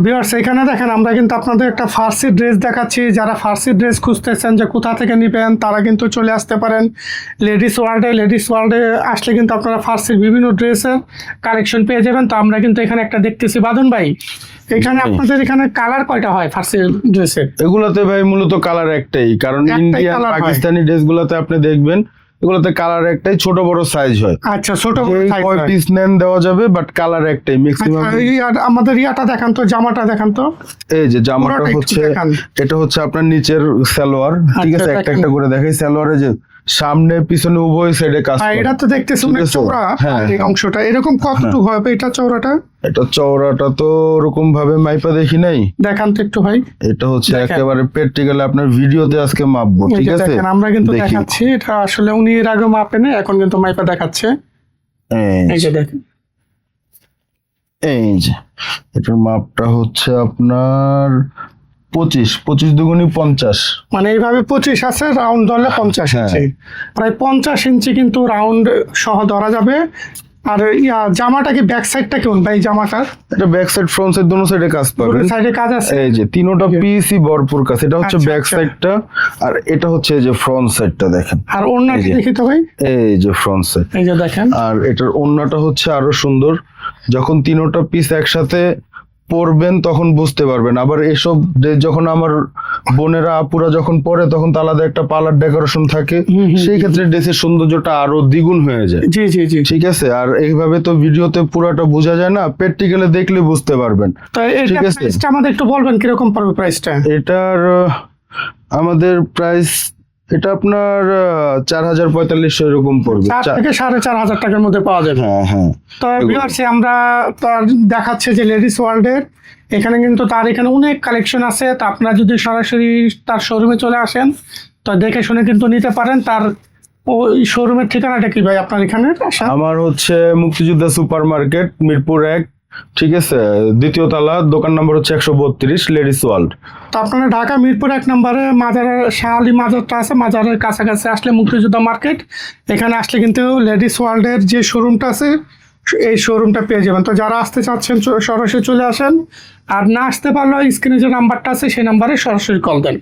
Viewers এখানে দেখেন আমরা কিন্তু আপনাদের একটা ফার্সি ড্রেস দেখাচ্ছি। যারা ফার্সি ড্রেস খুঁজতেছেন যে কোথা থেকে নেবেন তারা কিন্তু চলে আসতে পারেন লেডিস ওয়ার্ল্ডে আসলে কিন্তু আপনারা ফার্সির বিভিন্ন ড্রেসের কালেকশন পেয়ে যাবেন। তো আমরা কিন্তু এখানে একটা দেখতেছি বাদন ভাই, এখানে আপনাদের এখানে কালার কয়টা হয় ফার্সি ড্রেসের? এগুলোতে ভাই মূলত কালার একটাই, কারণ ইন্ডিয়ান পাকিস্তানি ড্রেসগুলোতে আপনি দেখবেন এগুলোতে কালার একটাই, ছোট বড় সাইজ হয়। আচ্ছা, ছোট কয় পিস নেন দেওয়া যাবে, বাট কালার একটাই ম্যাক্সিমাম। আমাদের ইয়াটা দেখান তো, জামাটা দেখান তো। এই যে জামাটা হচ্ছে, এটা হচ্ছে আপনার নিচের সালোয়ার, ঠিক আছে? একটা একটা করে দেখাই। সালোয়ারে যে সামনে পিছনে উভয় সাইডে কাজ করে। এটা তো দেখতেছি অনেক চওড়া এই অংশটা, এরকম কতটুকু হবে এটা চওড়াটা? এটা চওড়াটা তো ওরকম ভাবে মাইপা দেখি নাই, দেখান তো একটু ভাই। এটা হচ্ছে একেবারে প্র্যাকটিক্যালি আপনার ভিডিওতে আজকে মাপবো, ঠিক আছে? আমরা কিন্তু দেখাচ্ছি, এটা আসলে উনি এর আগে মাপে না, এখন কিন্তু মাইপা দেখাচ্ছে। এই যে দেখেন, এই যে এটার মাপটা হচ্ছে আপনার 25 দুগুণী 50, মানে এইভাবে 25 আছে, রাউন্ড ধরলে 50 ইঞ্চি, প্রায় 50 ইঞ্চি কিন্তু রাউন্ড সহ ধরা যাবে। আর জামাটা কি ব্যাক সাইডটা কেমন ভাই? জামাটা এটা ব্যাক সাইড ফ্রন্ট সাইড দুটো সাইডে কাজ পাবেন, সাইডে কাজ আছে। এই যে তিনটা পিসি ভরপুর কাজ। এটা হচ্ছে ব্যাক সাইডটা, আর এটা হচ্ছে এই যে ফ্রন্ট সাইডটা দেখেন। আর ওড়নাটা দেখি তো ভাই, এই যে ফ্রন্ট সাইড, এই যে দেখেন। আর এটার ওড়নাটা হচ্ছে আরো সুন্দর। যখন তিনটা পিস একসাথে পরবেন তখন বুঝতে পারবেন। আবার এসব ড্রেস যখন আমার বোনেরা আপুরা যখন পরে তখন তো আলাদা একটা পার্লার ডেকোরেশন থাকে, সেই ক্ষেত্রে ড্রেসের সৌন্দর্যটা আরো দ্বিগুণ হয়ে যায়। জি জি জি, ঠিক আছে। আর এইভাবে তো ভিডিওতে পুরোটা বোঝা যায় না, প্র্যাকটিক্যালি দেখলে বুঝতে পারবেন। ঠিক আছে, প্রাইসটা আমাদের একটু বলবেন কিরকম পড়বে প্রাইসটা? এটার আমাদের প্রাইস এটা আপনার 4045 এরকম পড়বে, 4 থেকে 4500 টাকার মধ্যে পাওয়া যাবে। হ্যাঁ। তো ভিউয়ার্স আমরা তার দেখাচ্ছে যে লেডিস ওয়ার্ল্ডের এখানে কিন্তু তার এখানে অনেক কালেকশন আছে। তো আপনারা যদি সরাসরি তার শোরুমে চলে আসেন তো দেখে শুনে কিন্তু নিতে পারেন। তার ওই শোরুমের ঠিকানাটা কি ভাই আপনার এখানে? আমার হচ্ছে মুক্তিযোদ্ধা সুপার মার্কেট, মিরপুর 1, ঠিক আছে, 2য় তলা, দোকান নম্বর হচ্ছে 132, লেডিস ওয়ার্ল্ড। তো আপনারা ঢাকা মিরপুর 1 নম্বরে মাজারের শাহালি মাজারটা আছে, মাজারের কাছাকাছি আসলে মুক্তিযোদ্ধা মার্কেট, এখানে আসলে কিন্তু লেডিস ওয়ার্ল্ডের যে শোরুমটা আছে এই শোরুমটা পেয়ে যাবেন। তো যারা আসতে চাচ্ছেন সরাসরি চলে আসেন, আর না আসতে পারলেও স্ক্রিনে যে নাম্বারটা আছে সেই নাম্বারে সরাসরি কল দেন।